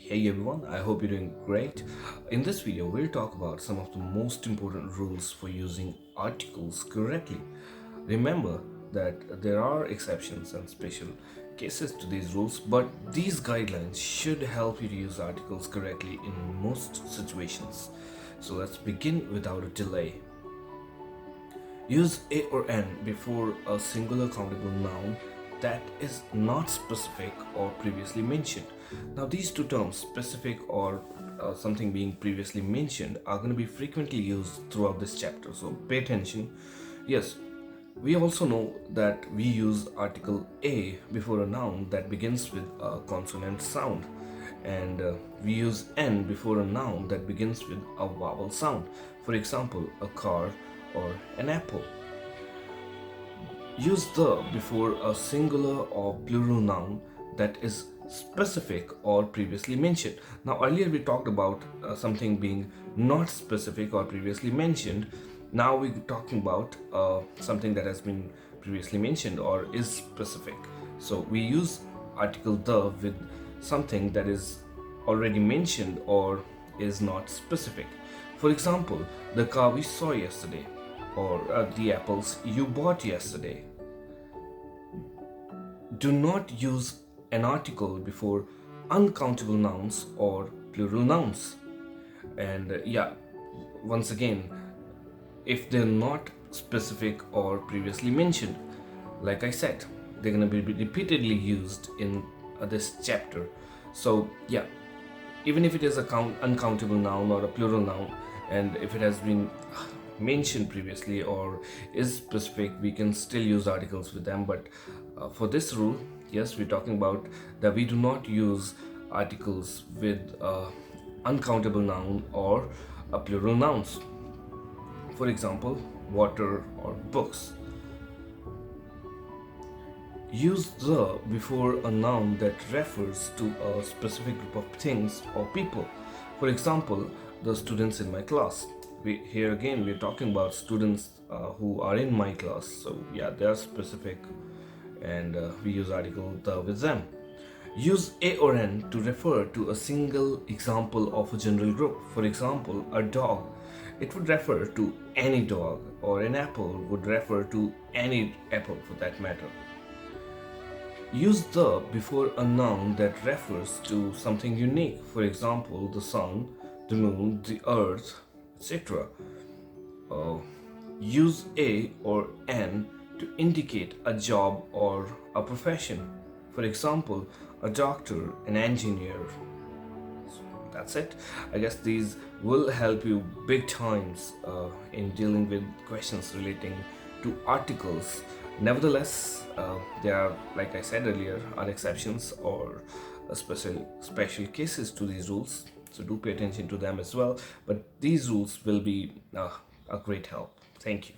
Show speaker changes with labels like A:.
A: Hey everyone, I hope you're doing great. In this video, we'll talk about some of the most important rules for using articles correctly. Remember that there are exceptions and special cases to these rules, but these guidelines should help you to use articles correctly in most situations. So let's begin without a delay. Use a or an before a singular countable noun that is not specific or previously mentioned. Now, these two terms, specific or something being previously mentioned, are going to be frequently used throughout this chapter. So, pay attention. Yes, we also know that we use article a before a noun that begins with a consonant sound, and we use n before a noun that begins with a vowel sound. For example, a car or an apple. Use the before a singular or plural noun that is specific or previously mentioned. Now, earlier we talked about something being not specific or previously mentioned. Now we're talking about something that has been previously mentioned or is specific. So we use article the with something that is already mentioned or is not specific. For example, the car we saw yesterday, or the apples you bought yesterday. Do not use an article before uncountable nouns or plural nouns. And once again, if they're not specific or previously mentioned, like I said, they're going to be repeatedly used in this chapter. So, even if it is a uncountable noun or a plural noun, and if it has been mentioned previously or is specific, we can still use articles with them. But for this rule, yes, we're talking about that we do not use articles with uncountable noun or plural nouns. For example, water or books. Use the before a noun that refers to a specific group of things or people. For example, the students in my class. Here again, we're talking about students who are in my class. So, yeah, they are specific, and we use article the with them. Use a or an to refer to a single example of a general group. For example, a dog. It would refer to any dog, or an apple would refer to any apple for that matter. Use the before a noun that refers to something unique, for example, the sun, the moon, the earth, etc. Use a or an to indicate a job or a profession. For example, a doctor, an engineer. So that's it. I guess these will help you big times in dealing with questions relating to articles. Nevertheless, there are, like I said earlier, are exceptions or special cases to these rules. So do pay attention to them as well. But these rules will be a great help. Thank you.